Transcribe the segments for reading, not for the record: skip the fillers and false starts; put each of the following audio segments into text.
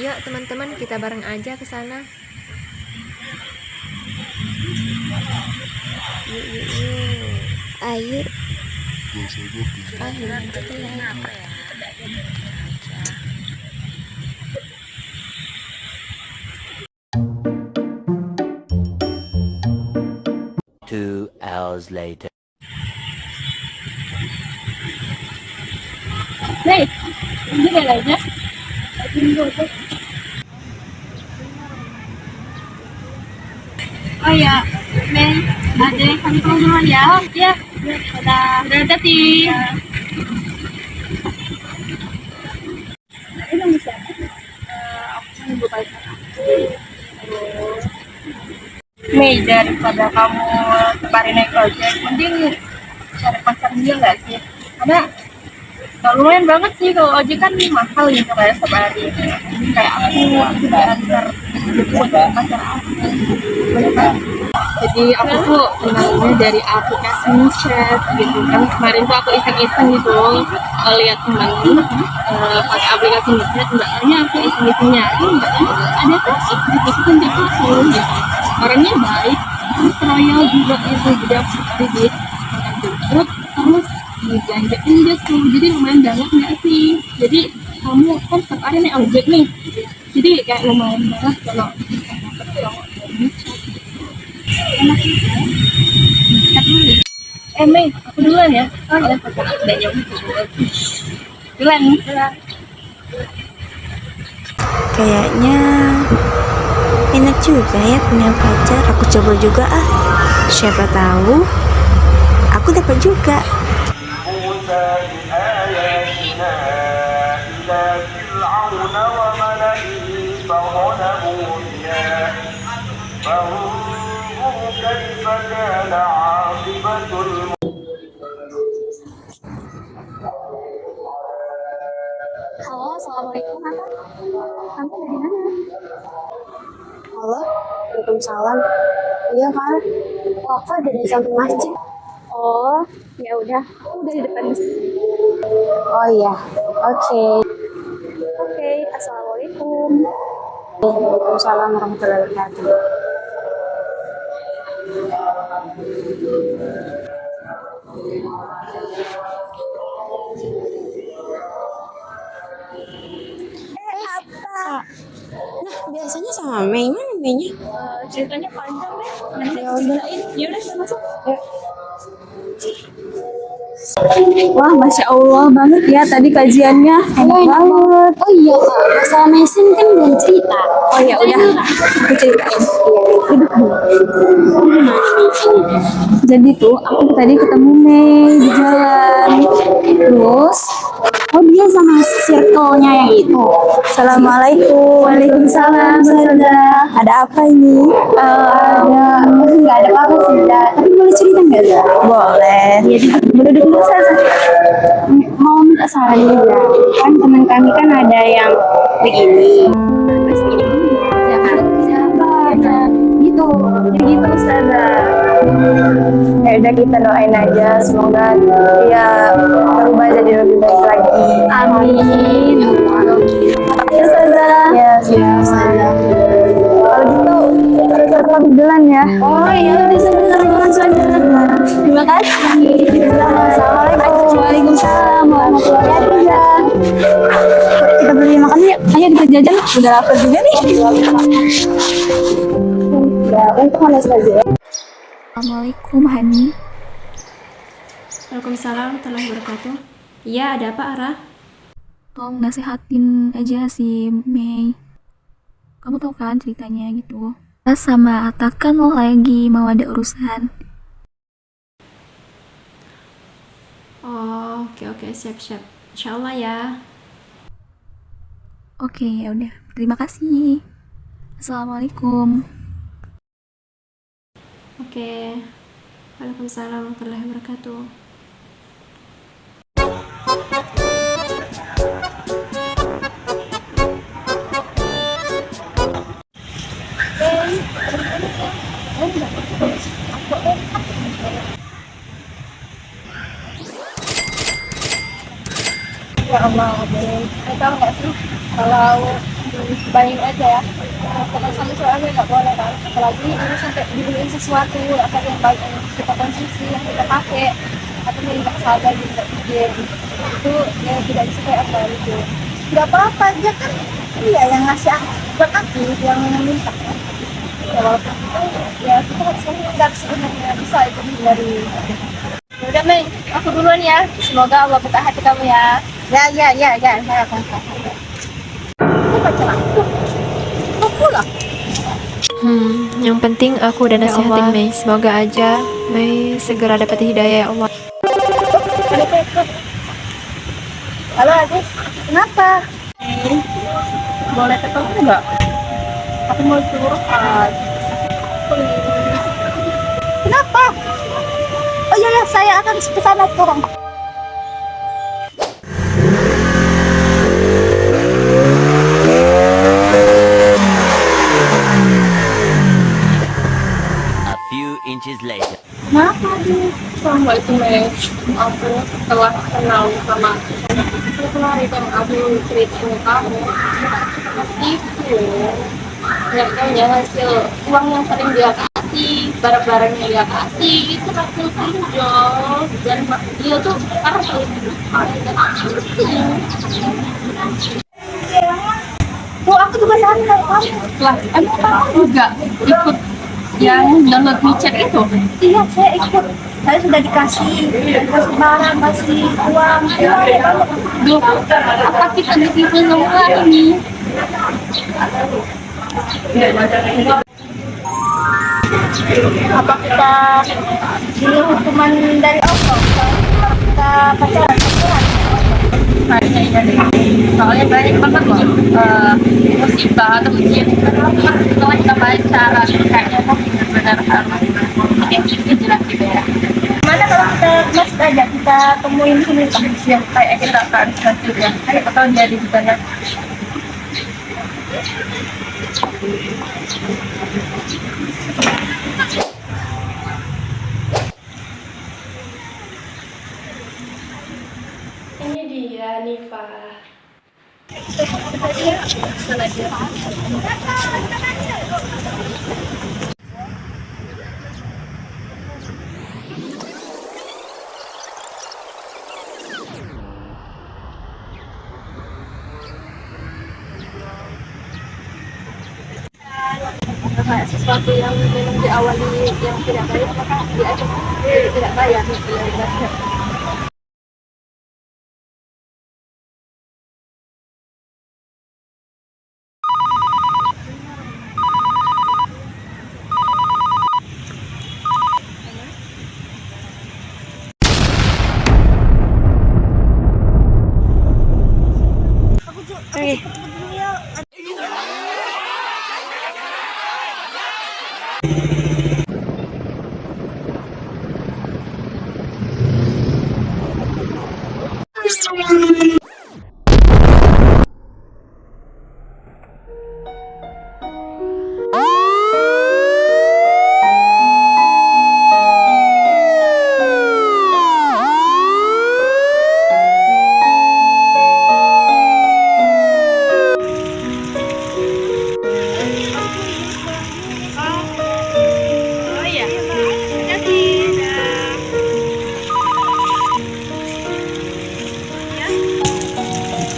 Yuk teman-teman, kita bareng aja ke sana. Yuk, yuk, yuk. Ayo. Ayo, kita lihat. 2 hours later. Nih, ini aja. Oh ya, Mei, ada kami keluar ya. Ya, udah hati. Ini bisa. Aku buka. Mei, daripada kamu kemarin naik ojek, mending cari pacar dia nggak sih? Karena lumayan banget sih kalau ojek kan mahal gitu kayak setiap hari. Kayak aku bayar buat pacar aku. Jadi aku tuh kenalnya dari aplikasi chat gitu kan. Kemarin tuh aku iseng-iseng gitu lihat teman pakai aplikasi chat, enggak hanya aku iseng-iseng nyari, enggak ada tuh aplikasi kontak aku gitu. Orangnya baik, terus royal juga itu, jadi aku suka gitu. Jemput terus dijanjakin dia tuh, jadi lumayan banget nggak sih? Jadi kamu kan setiap hari nih ojek nih, jadi kayak lumayan banget kalau enak juga. Mei, aku duluan ya. Oh ya, pacar aku udah jauh. Duluan. Kayaknya enak juga ya punya pacar. Aku coba juga ah. Siapa tahu aku dapat juga. موسى بآياتنا إلى فرعون وملئه فظلموا بها فانظر كيف كان عاقبة Halo, assalamualaikum kakak. Kamu dari mana? Halo, Waalaikumsalam. Iya kan? Oh, aku ada di samping masjid. Oh, ya udah. Aku udah di depan masjid. Oh iya, oke. Oke, assalamualaikum. Waalaikumsalam warahmatullahi wabarakatuh. Apa? Nah, biasanya sama Mei, mana Mei-nya? Ceritanya panjang deh. Nanti aku ceritain. Ya udah, kita masuk. Wah, masya Allah banget ya tadi kajiannya. Enak banget. Oh iya Kak, masalah mesin kan belum cerita. Oh ya udah, aku ceritain. Duduk dulu. Jadi tuh aku tadi ketemu Mei di jalan. Terus, oh dia sama circle-nya yang itu. Assalamualaikum. Waalaikumsalam, Ustazah. Ada apa ini? Nggak ada apa-apa sih, Ustazah. Tapi boleh cerita nggak, Ustazah? Boleh. Iya, boleh duduk dulu, Ustazah. Mau minta saran juga. Kan teman kami kan ada yang begini. Terus ini, ya kan? Siapa? Ya, gitu. Jadi gitu, Ustazah. Ya udah kita doain aja, semoga dia berubah jadi lebih baik lagi. Amin. Ya, Ustazah. Ya, Ustazah. Kalau gitu, kita pamit duluan ya. Oh iya, bisa terima kasih. Assalamualaikum. Waalaikumsalam warahmatullahi wabarakatuh. Kita beli makan yuk. Ayo kita jajan. Udah lapar juga nih. Ya, untuk mana saja ya. Assalamualaikum Hani. Waalaikumsalam warahmatullahi wabarakatuh. Iya, ada apa, Ara? Tolong nasihatin aja si Mei. Kamu tahu kan ceritanya gitu. Sama Atta kan lo lagi mau ada urusan. Oh, oke, siap. Insyaallah ya. Oke, ya udah. Terima kasih. Assalamualaikum. Oke. Waalaikumsalam warahmatullahi wabarakatuh. Ya Allah, Beb. Tahu nggak sih kalau bayangin aja ya, teman sama suami nggak boleh kan, apalagi ini sampai dibeliin sesuatu apa yang baik yang kita konsumsi, yang kita pakai, atau yang nggak sadar juga dia itu ya tidak disukai apa itu. Nggak apa-apa, dia kan dia yang ngasih aku, buat aku yang minta kan. Ya walaupun itu ya kita harus menghindar sebenarnya, bisa itu dari. Udah Mei, aku duluan ya. Semoga Allah buka hati kamu ya. Ya, saya akan. Aku baca aku. Aku lah. Yang penting aku udah nasihatin Mei. Semoga aja Mei segera dapat hidayah ya Allah. Halo Adis, kenapa? Boleh ketemu nggak? Aku mau curhat. Kenapa? Oh iya, saya akan ke sana sekarang. A few inches later. Kenapa Adis? Sama itu match aku telah kenal sama kemarin yang aku ceritain kamu itu nggak taunya hasil uang yang sering dia kasih, barang-barang yang dia kasih itu hasil pinjol, dan dia tuh karena Oh, aku juga sama kamu. lah emang kamu juga ikut yang download WeChat itu? Iya, saya ikut. Saya sudah dikasih barang, kasih uang. Duh, apa kita ditipu semua ini? Apa kita ini hukuman dari Allah? Kalau kita pacaran? Kayaknya iya deh. Soalnya banyak banget loh musibah atau ujian setelah kita pacaran, kayaknya kok benar-benar harus jelas gitu ya. Gimana kalau kita masuk aja, kita temuin sini Ya, kayak kita akan lanjut ya. Siapa tahu jadi di sana. Ini dia Nifa. sesuatu yang memang diawali yang tidak baik, maka diajak tidak baik.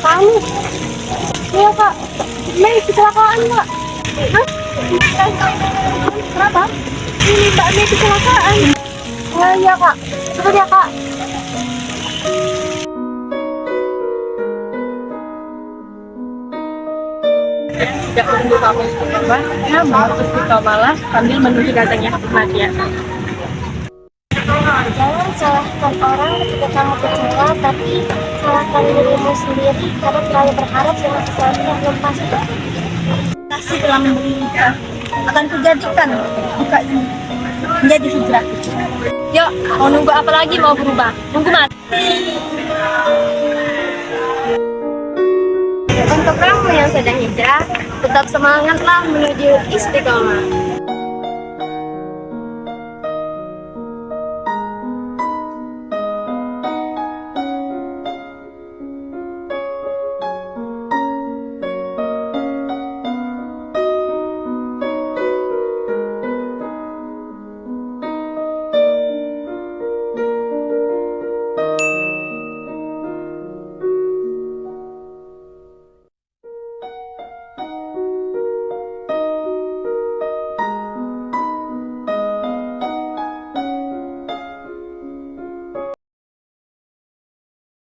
Kamu? Iya kak, Mei kecelakaan kak. Hah? Kenapa? Ini Mbak Mei kecelakaan. Oh iya kak, sebentar ya kak. Tidak menunggu kamu korban, namun terus kita malah sambil menunggu datangnya kematian. Jangan salahkan orang ketika kamu kecewa, tapi salahkan dirimu sendiri karena terlalu berharap dengan sesuatu yang belum pasti. Kasih telah memberi akan kujadikan buka ini menjadi hijrah. Yuk, mau nunggu apa lagi mau berubah? Nunggu mati. Untuk kamu yang sedang hijrah, tetap semangatlah menuju istiqomah.